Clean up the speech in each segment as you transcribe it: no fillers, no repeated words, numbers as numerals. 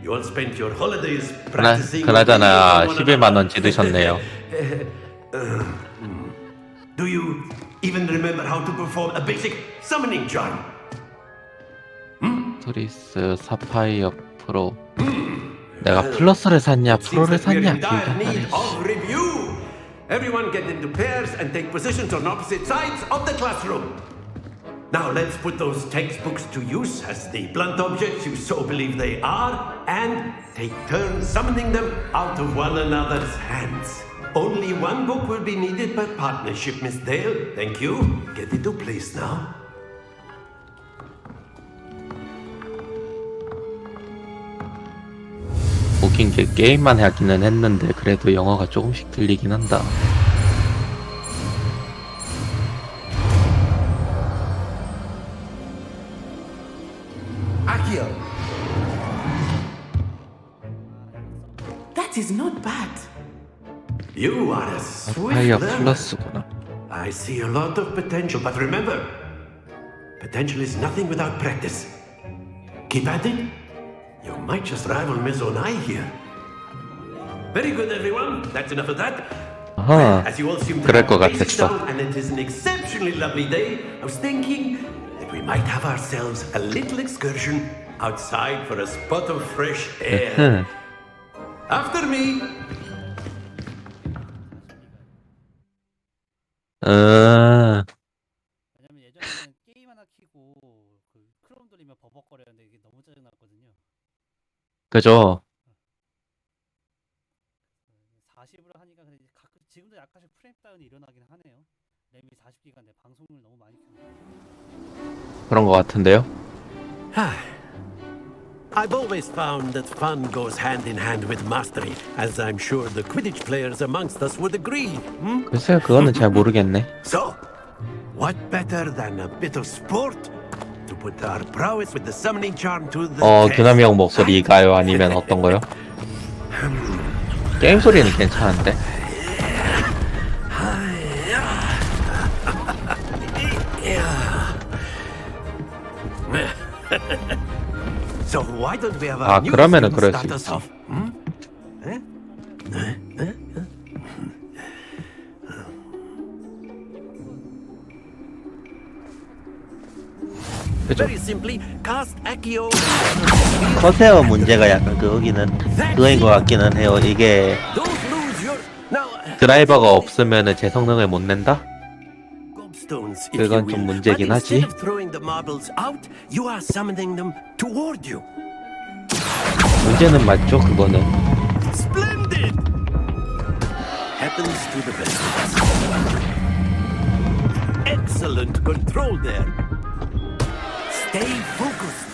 You all spent your holidays practicing. 그나저나 11만 원 지르셨네요. Do you even remember how to perform a basic summoning charm? 트리스 사파이어 프로. 내가 플러스를 샀냐 프로를 샀냐 기억이 안 나네. Everyone get into pairs and take positions on opposite sides of the classroom. Now let's put those textbooks to use as the blunt objects you so believe they are, and take turns summoning them out of one another's hands. Only one book will be needed per partnership, Miss Dale. Thank you. Get into place now. 웃긴 게 게임만 하기는 했는데 그래도 영어가 조금씩 들리긴 한다. Akio. That is not bad. You are a swift 사파이어 learner. 플러스구나. I see a lot of potential, but remember, potential is nothing without practice. Keep at it. You might just rival Miss Onai here. Very good, everyone. That's enough of that. 아하, As you all seem to 그럴 have 것 basics 같았어. down, and it is an exceptionally lovely day, I was thinking that we might have ourselves a little excursion outside for a spot of fresh air. After me. 왜냐면 예전에는 게임 하나 키고 그 크롬 돌리면 버벅거렸는데 이게 너무 짜증났거든요. 그죠. 40으로 하니까 근데 이제 가끔 지금도 약간씩 프레임 다운이 일어나긴 하네요. 램이 40기가인데 방송을 너무 많이 켰네요. 그런 것 같은데요. I've always found that fun goes hand in hand with mastery, as I'm sure the Quidditch players amongst us would agree. 글쎄요, 그거는 잘 모르겠네. So, what better than a bit of sport to put our prowess with the summoning charm to the test? 규남이 형 목소리가요? 아니면 어떤 거요? 게임 소리는 괜찮은데. So why don't we have 아, our new 그러면은 students 그럴 start 수 us 있지. off? 그죠. Very simply, cast Accio. 커세어 문제가 약간 그거인 것 같기는 해요. 이게 Don't lose your now. 드라이버가 없으면은 제 성능을 못 낸다? Gobstones, if you 그건 will. 좀 문제긴 But 하지. instead of throwing the marbles out, you are summoning them toward you. 문제는 맞죠, 그거는. Splendid. Happens to the best of us. Excellent control there. Stay focused.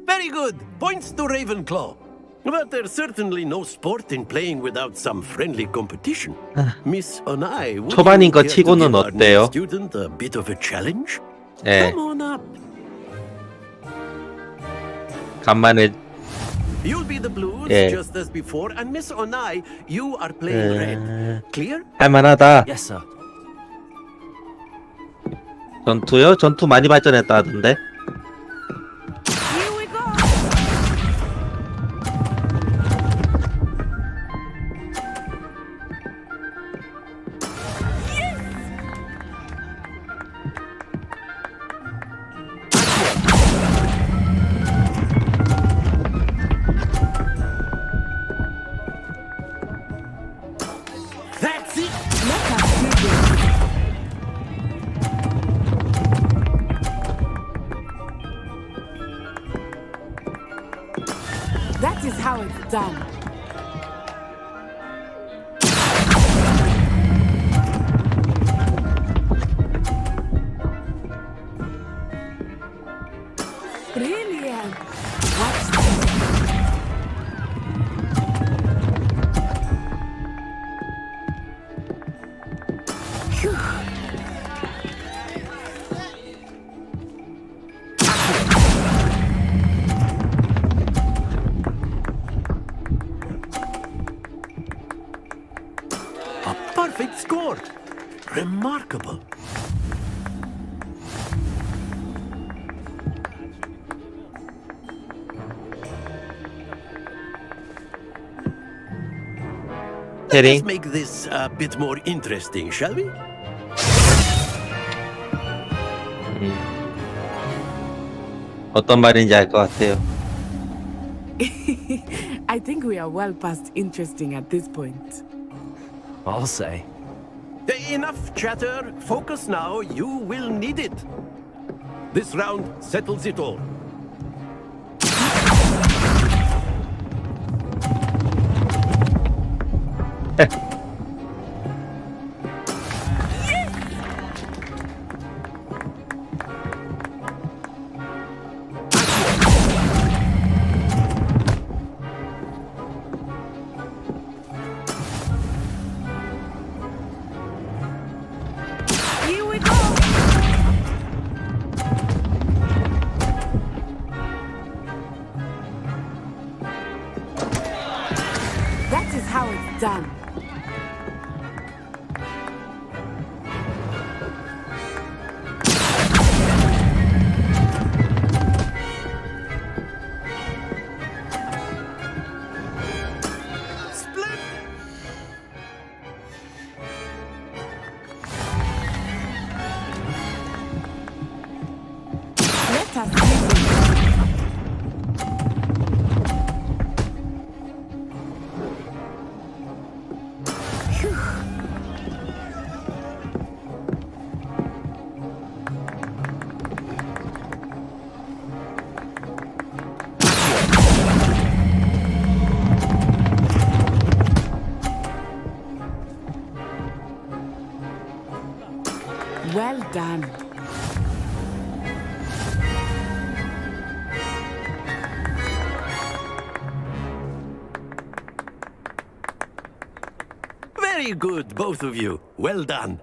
Very good. Points to Ravenclaw. But there's certainly no sport in playing without some friendly competition. Miss Onai, would 초반인 you 거 care to 치고는 give our new 어때요? student a bit of a challenge? 예, Come on up. 간만에 You'll be the blues 예. just as before, and Miss Onai, you are playing red. Clear? 할만하다. Yes, sir. 전투요? 전투 많이 발전했다 하던데. Here we go. That's it. Let us do this. That is how it's done. Brilliant. Watch this. Phew. A perfect score. Remarkable. Let us Heading. make this a bit more interesting, shall we? 어떤 말인지 알 것 같아요. I think we are well past interesting at this point. I'll say. Enough chatter. Focus now. You will need it. This round settles it all. Here we go! That is how it's done. Split. Let us begin. Well done. Very good, both of you. Well done.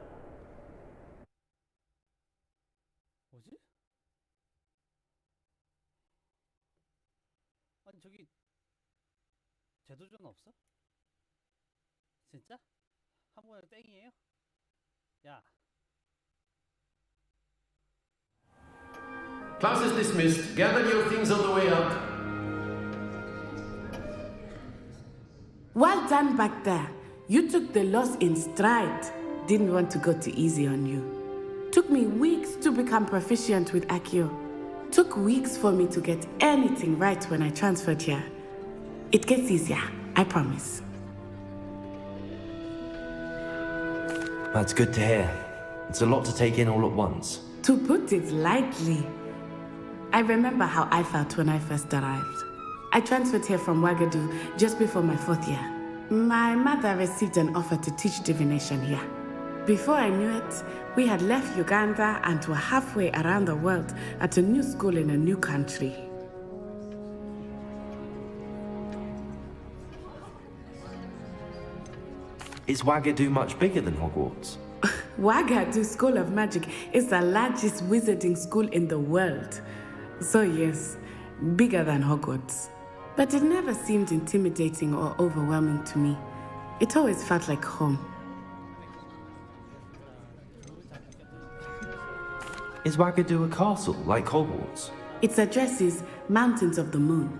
뭐지? 아니 저기 제도전 없어? 진짜? 한 번에 땡이에요? 야, Class is dismissed. Gather your things on the way out. Well done back there. You took the loss in stride. Didn't want to go too easy on you. Took me weeks to become proficient with Akio. Took weeks for me to get anything right when I transferred here. It gets easier, I promise. That's good to hear. It's a lot to take in all at once. To put it lightly, I remember how I felt when I first arrived. I transferred here from Wagadu just before my 4th year. My mother received an offer to teach divination here. Before I knew it, we had left Uganda and were halfway around the world at a new school in a new country. Is Wagadu much bigger than Hogwarts? Wagadu School of Magic is the largest wizarding school in the world. So yes, bigger than Hogwarts. But it never seemed intimidating or overwhelming to me. It always felt like home. Is Wagadu a castle like Hogwarts? Its address is Mountains of the Moon.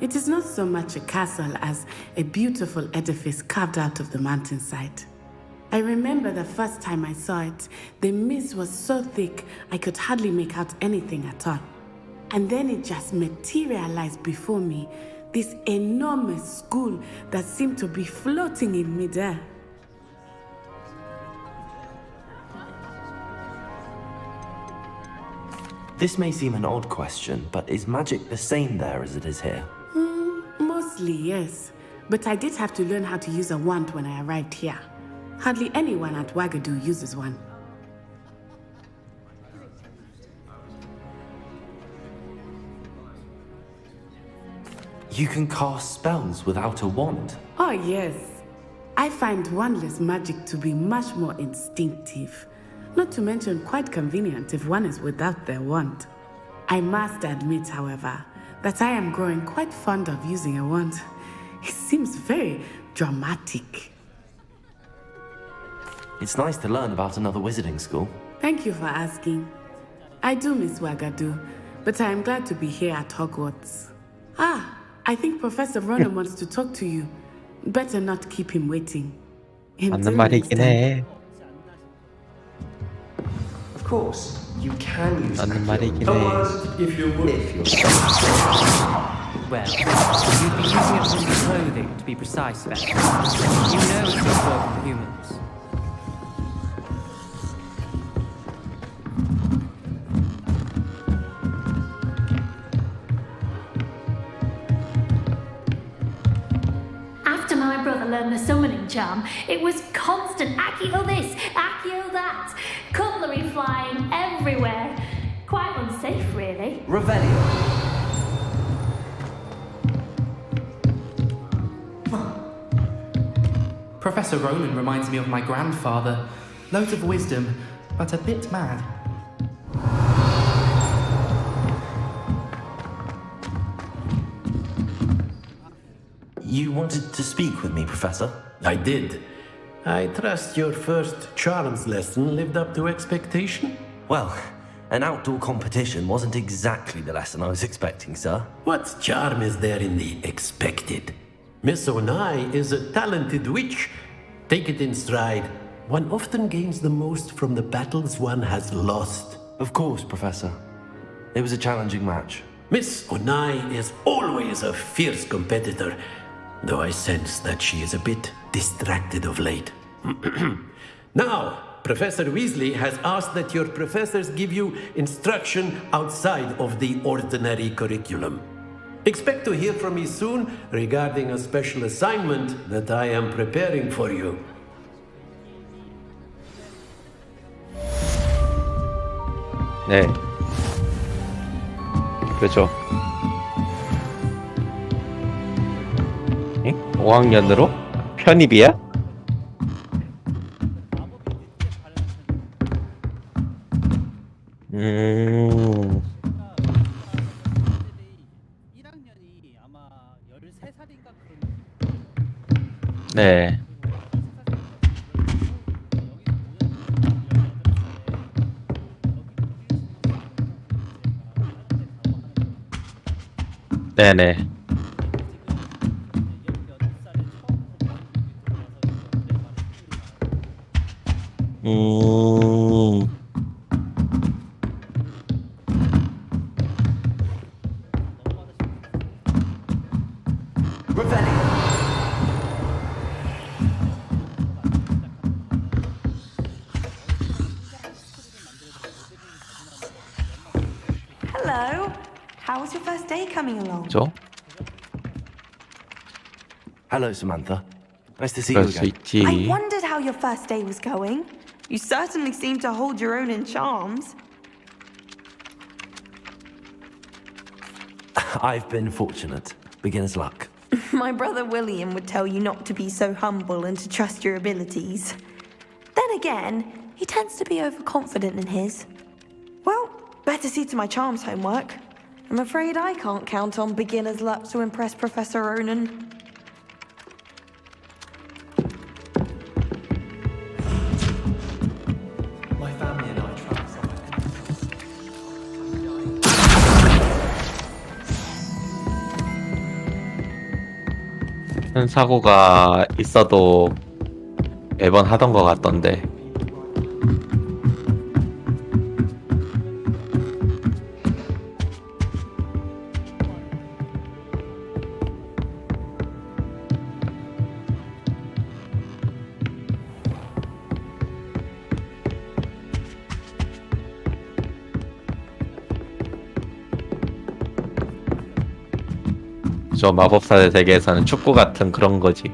It is not so much a castle as a beautiful edifice carved out of the mountainside. I remember the first time I saw it, the mist was so thick I could hardly make out anything at all. And then it just materialized before me, this enormous school that seemed to be floating in midair. This may seem an odd question, but is magic the same there as it is here? Mostly, yes. But I did have to learn how to use a wand when I arrived here. Hardly anyone at Wagadu uses one. You can cast spells without a wand. Oh, yes. I find wandless magic to be much more instinctive. Not to mention quite convenient if one is without their wand. I must admit, however, that I am growing quite fond of using a wand. It seems very dramatic. It's nice to learn about another wizarding school. Thank you for asking. I do miss Wagadu, but I am glad to be here at Hogwarts. Ah, I think Professor Ronan wants to talk to you. Better not keep him waiting. 맞는 말이긴 해. Of course, you can use 맞는 말이긴 해. if you're Well, you'd be using it from clothing, to be precise, Vet. You know it's not work for humans. After my brother learned the summoning charm, it was constant Accio this, Accio that, cutlery flying everywhere. Quite unsafe, really. Revelio. Professor Roland reminds me of my grandfather. Loads of wisdom, but a bit mad. You wanted to speak with me, Professor? I did. I trust your first charms lesson lived up to expectation? Well, an outdoor competition wasn't exactly the lesson I was expecting, sir. What charm is there in the expected? Miss Onai is a talented witch. Take it in stride. One often gains the most from the battles one has lost. Of course, Professor. It was a challenging match. Miss Onai is always a fierce competitor, though I sense that she is a bit distracted of late. Now, Professor Weasley has asked that your professors give you instruction outside of the ordinary curriculum. Expect to hear from me soon regarding a special assignment that I am preparing for you. 네. 그렇죠. 5학년으로? 편입이야? 음. 1학년이 아마 13살인가 그런. 네. 네네. Hello. How's your first day coming along? 그죠? Hello, Samantha. Nice to see you 그럴 수 again. 있지. I wondered how your first day was going. You certainly seem to hold your own in charms. I've been fortunate. Beginner's luck. My brother William would tell you not to be so humble and to trust your abilities. Then again, he tends to be overconfident in his. Well, better see to my charms homework. I'm afraid I can't count on beginner's luck to impress Professor Ronan. My family and I travel somewhere. 큰 사고가 있어도 매번 하던 것 같던데. 저 마법사의 세계에서는 축구 같은 그런 거지.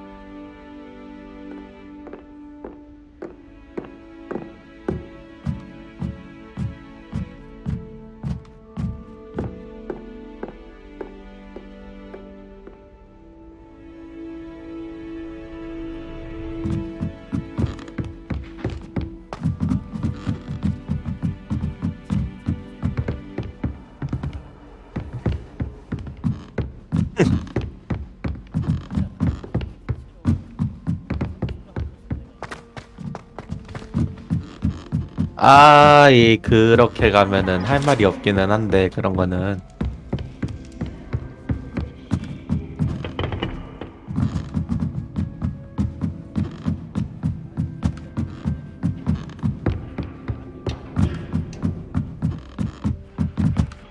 그렇게 가면은 할 말이 없기는 한데, 그런 거는.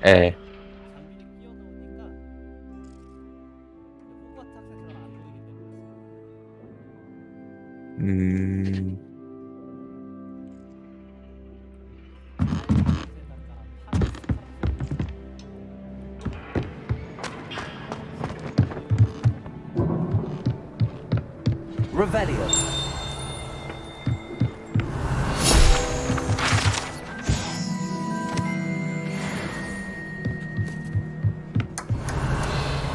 예. 장비를 끼워 놓으니까 호그와트 학생처럼 안 보이기 때문에 Revelio.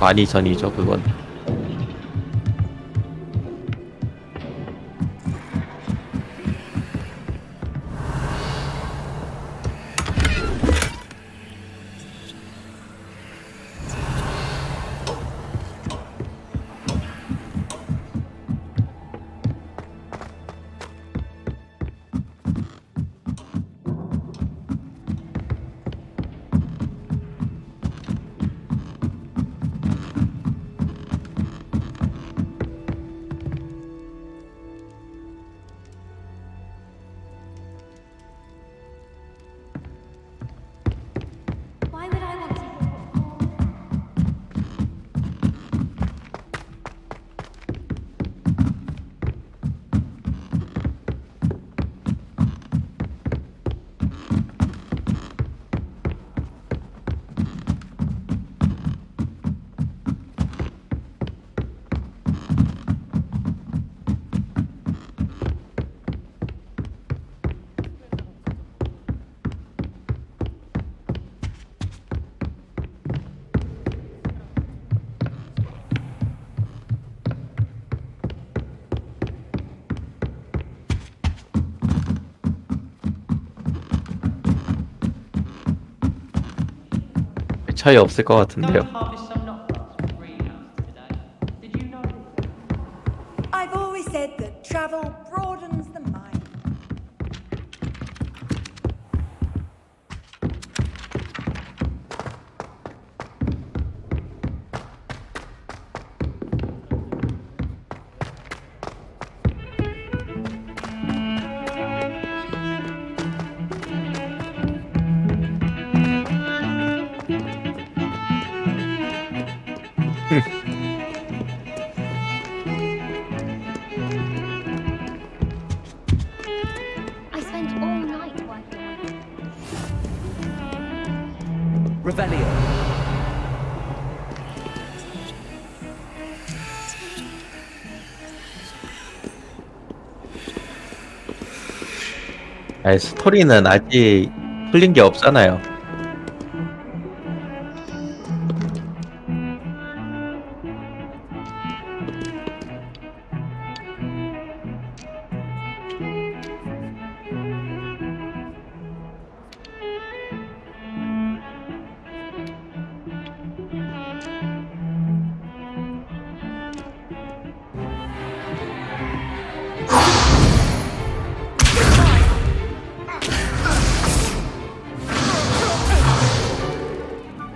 많이 전이죠 그건. Why would I want to? 차이 없을 것 같은데요. I've always said that travel broadens the mind. I spent all night working on it. Revelio. 아니, 스토리는 아직 풀린 게 없잖아요.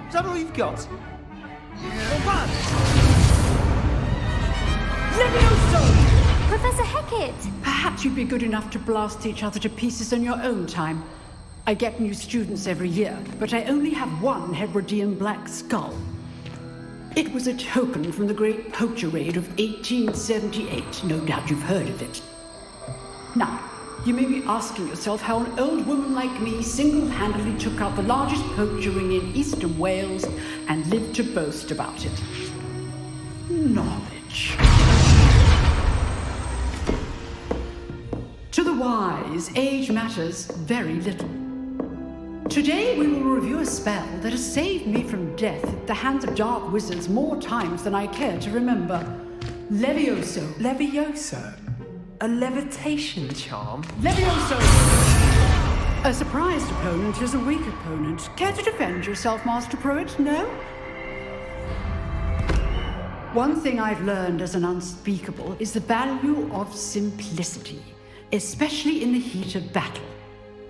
Is that all you've got? Professor Hecat! Perhaps you'd be good enough to blast each other to pieces in your own time. I get new students every year, but I only have one Hebridean black skull. It was a token from the Great Poacher Raid of 1878. No doubt you've heard of it. Now, you may be asking yourself how an old woman like me single-handedly took out the largest poacher ring in eastern Wales and lived to boast about it. Knowledge. To the wise, age matters very little. Today we will review a spell that has saved me from death at the hands of dark wizards more times than I care to remember. Levioso. Levioso? A levitation charm? Levioso! A surprised opponent is a weak opponent. Care to defend yourself, Master Pruitt? No? One thing I've learned as an unspeakable is the value of simplicity, especially in the heat of battle.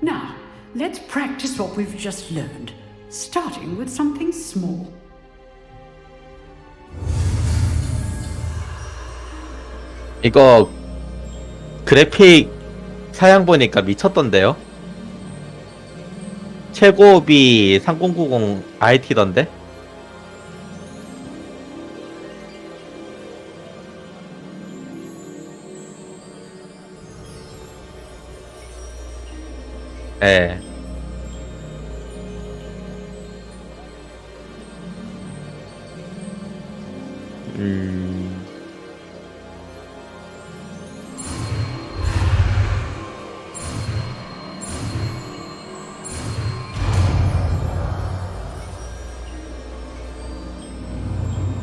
Now, let's practice what we've just learned, starting with something small. 이거 그래픽 사양 보니까 미쳤던데요? 최고업이 3090 IT던데? 예.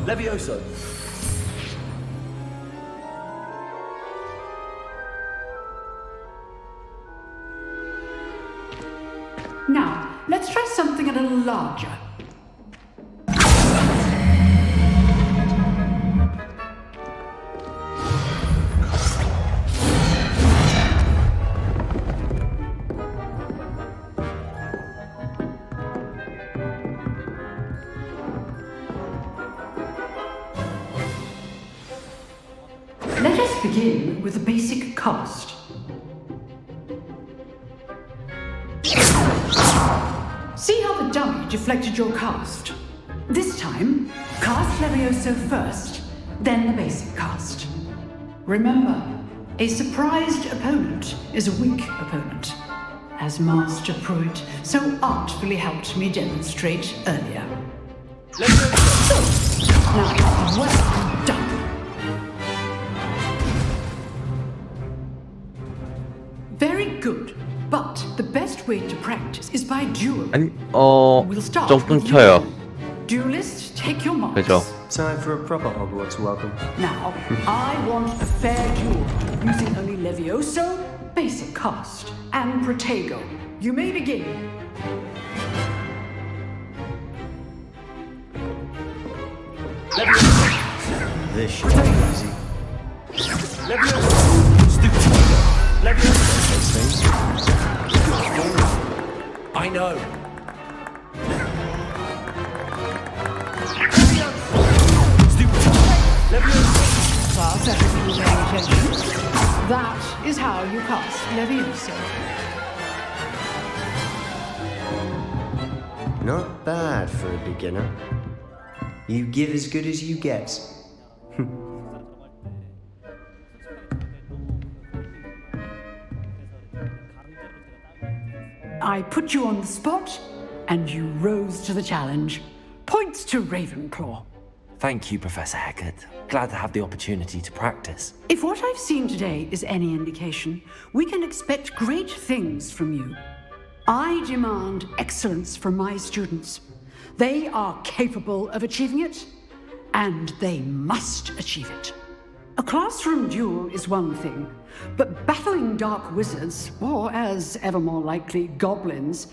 Levioso. Now, let's try something a little larger. Let us begin with the basic cast. See how the dummy deflected your cast? This time, cast Levioso first, then the basic cast. Remember, a surprised opponent is a weak opponent, as Master Pruitt so artfully helped me demonstrate earlier. Now, well done. Very good. But the best way to practice is by duel. 아니, We'll start 좀 with 끊겨요. you. Duelist, take your marks. 그죠? Time for a proper Hogwarts welcome. Now, I want a fair duel using only Levioso, basic cast, and Protego. You may begin. This should be easy. I know. Class, everybody paying attention. That is how you cast Levioso. Not bad for a beginner. You give as good as you get. I put you on the spot, and you rose to the challenge. Points to Ravenclaw. Thank you, Professor Hecat. Glad to have the opportunity to practice. If what I've seen today is any indication, we can expect great things from you. I demand excellence from my students. They are capable of achieving it, and they must achieve it. A classroom duel is one thing, but battling dark wizards, or as ever more likely, goblins,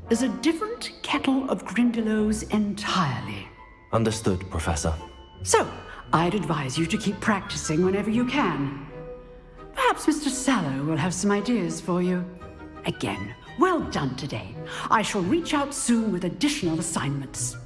is a different kettle of Grindylows entirely. Understood, Professor. So, I'd advise you to keep practicing whenever you can. Perhaps Mr. Sallow will have some ideas for you. Again, well done today. I shall reach out soon with additional assignments.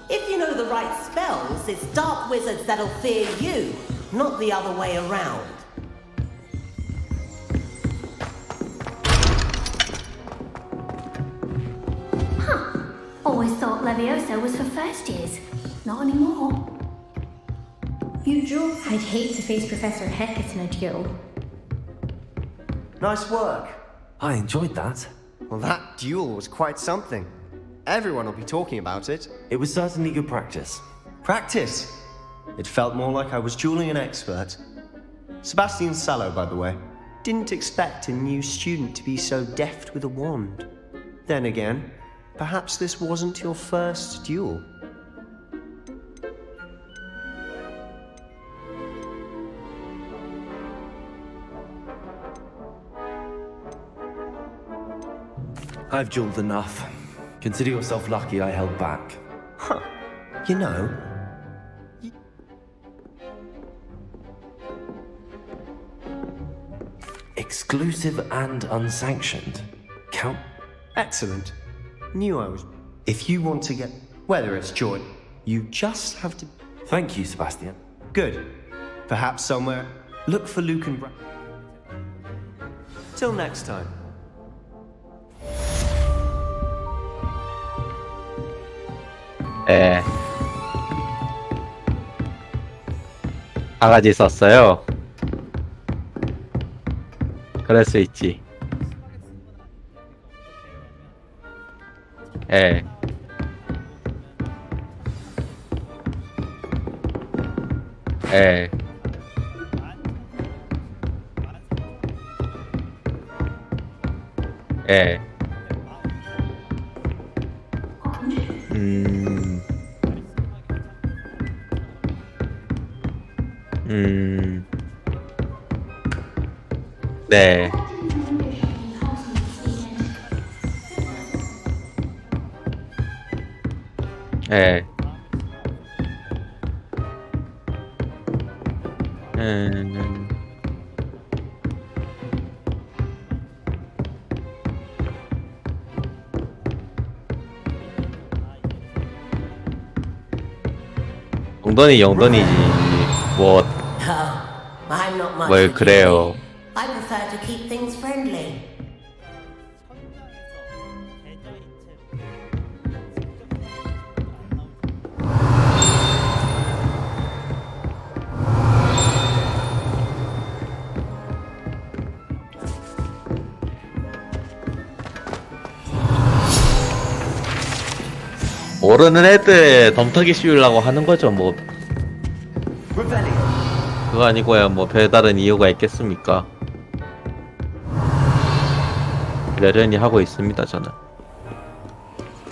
If you know the right spells, it's dark wizards that'll fear you, not the other way around. Always thought Levioso was for first years. Not anymore. You draw. I'd hate to face Professor Hecat in a duel. Nice work. I enjoyed that. Well, that duel was quite something. Everyone will be talking about it. It was certainly good practice. Practice? It felt more like I was dueling an expert. Sebastian Sallow, by the way. Didn't expect a new student to be so deft with a wand. Then again, Perhaps this wasn't your first duel. I've dueled enough. Consider yourself lucky I held back. Huh. You know, Exclusive and unsanctioned. Count. excellent. Knew I was. If you want to get, whether it's joy, you just have to. Thank you, Sebastian. Good. Perhaps somewhere. Look for Luke and Brad. Till next time. 예. 바가지 썼어요. 그럴 수 있지. 예. 예. 예. 음. 네. 예. 음. 용돈이 용돈이지. 뭐, I'm not much 뭘 for 그래요. dueling. I prefer to keep things friendly. 모르는 애들 덤터기 씌우려고 하는 거죠, 뭐. 그거 아니고야 뭐 별다른 이유가 있겠습니까? 여전히 하고 있습니다, 저는.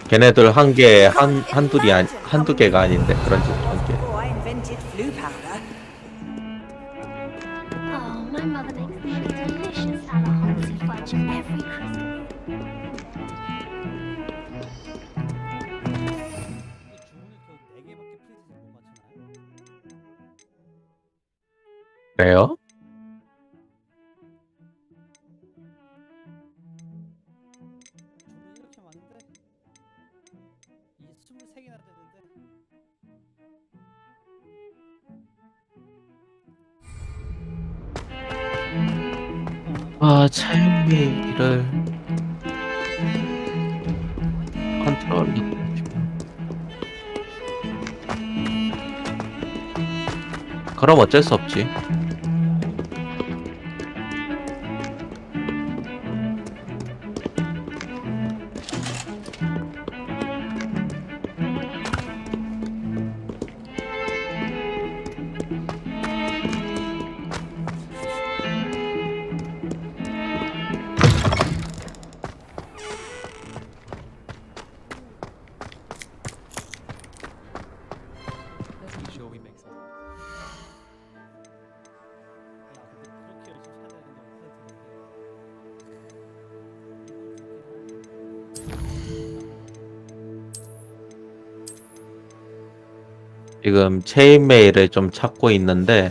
걔네들 한두 개가 아닌데, 그런 짓 한 개. Oh, my mother makes the most delicious Alahomsy fudge every Christmas. 그래요? 이렇게 많은데 이 23개나 되는데 아, 차유미를 컨트롤. 그럼 어쩔 수 없지. 지금 체인메일을 좀 찾고 있는데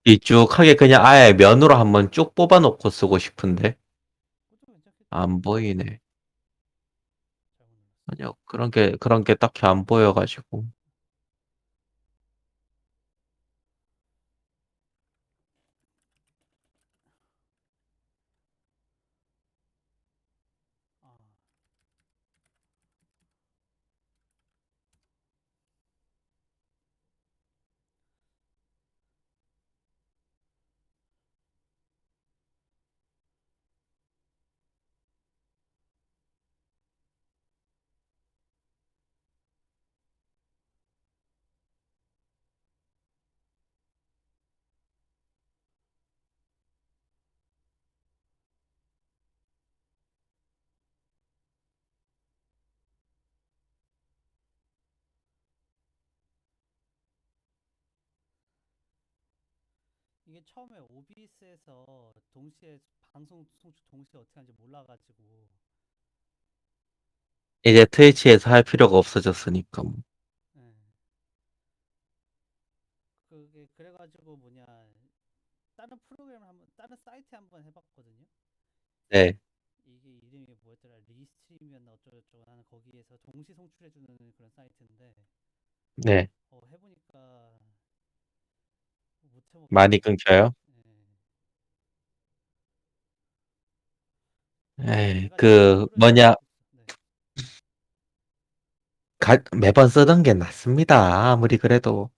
이쭉하게 그냥 아예 면으로 한번 쭉 뽑아놓고 쓰고 싶은데 안 보이네. 아니요, 그런 게 딱히 안 보여가지고. 이게 처음에 OBS에서 동시에 방송 송출 동시에 어떻게 하는지 몰라가지고 이제 트위치에서 할 필요가 없어졌으니까. 뭐. 예. 그게 그래가지고 뭐냐 다른 프로그램을 한번 다른 사이트 한번 해봤거든요. 네, 이게 이름이 뭐였더라 리스트림이었나 어쩌고저쩌고 하는 거기에서 동시 송출해주는 그런 사이트인데 네. 해보니까 못해먹겠더라고요. 많이 끊겨요. 예. 에이, 내가 그, 지속으로 해도 뭐냐, 네. 매번 쓰던 게 낫습니다. 아무리 그래도.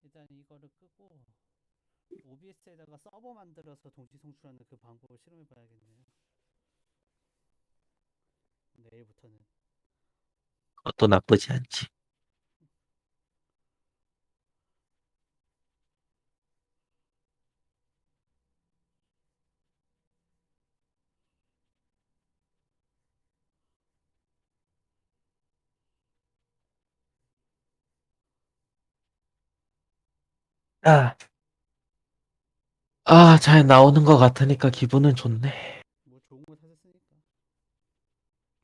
일단 이거를 끄고 OBS에다가 서버 만들어서 동시 송출하는 그 방법을 실험해봐야겠네요. 내일부터는. 그것도 나쁘지 않지. 아, 잘 나오는 것 같으니까 기분은 좋네. 뭐 좋은 거 사셨으니까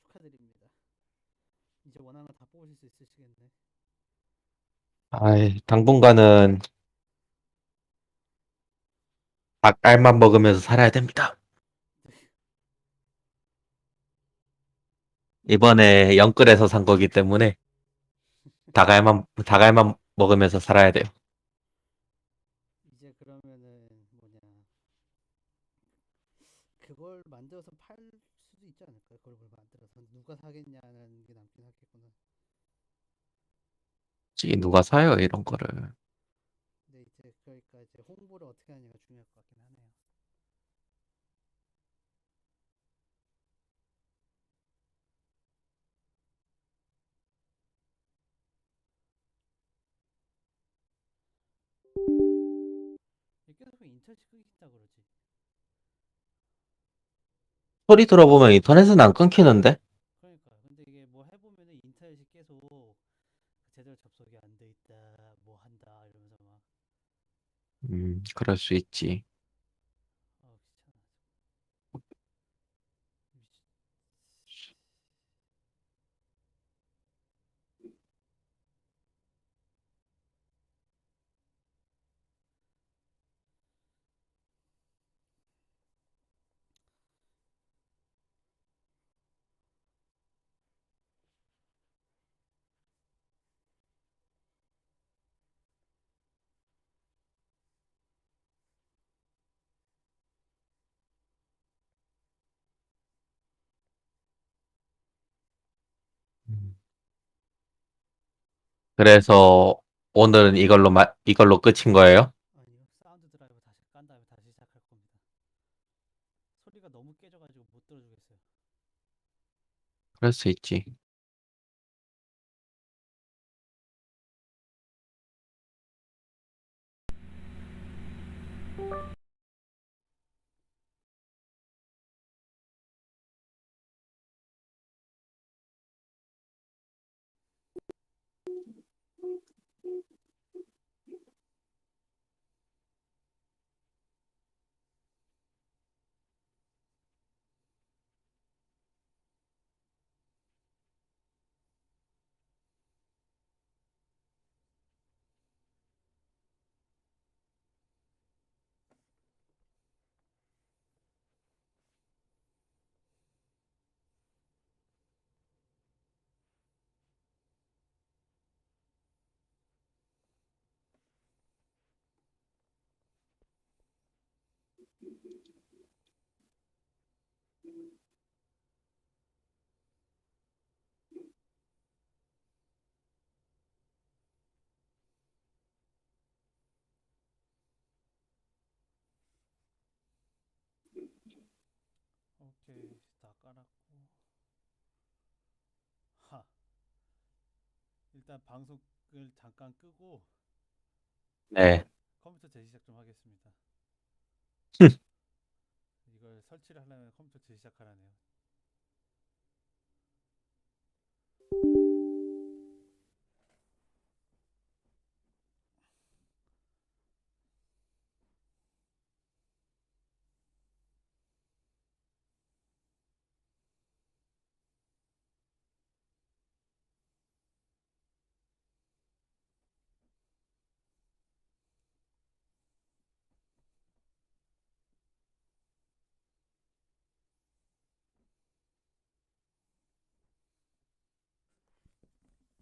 축하드립니다. 이제 원하는 거 다 뽑으실 수 있으시겠네. 당분간은 닭알만 먹으면서 살아야 됩니다. 이번에 영끌에서 산 거기 때문에 닭알만 먹으면서 살아야 돼요. 이제 그러면은 뭐냐 그걸 만들어서 팔 수도 있지 않을까요? 그걸 만들어서 누가 사겠냐는 게 남긴 하겠구나. 누가 사요, 이런 거를. 근데 이제 그러니까 이제 홍보를 어떻게 하냐가 중요할 것 같긴 하네요. 계속 왜 인터넷이 끊긴다 그러지? 소리 들어보면 인터넷은 안 끊기는데? 그러니까 근데 이게 뭐 해보면은 인터넷이 계속 제대로 접속이 안 돼 있다, 뭐 한다 이러면서 막 그럴 수 있지. 귀찮아. 그래서 오늘은 이걸로 끝인 거예요? 아니요, 사운드 드라이버 다시 깐 다음에 다시 시작할 겁니다. 소리가 너무 깨져가지고 못 들어주겠어요. 그럴 수 있지. 오케이, 다 깔았고. 하. 일단 방송을 잠깐 끄고 네. 컴퓨터 재시작 좀 하겠습니다. 이걸 설치를 하려면 컴퓨터 재시작하라네요.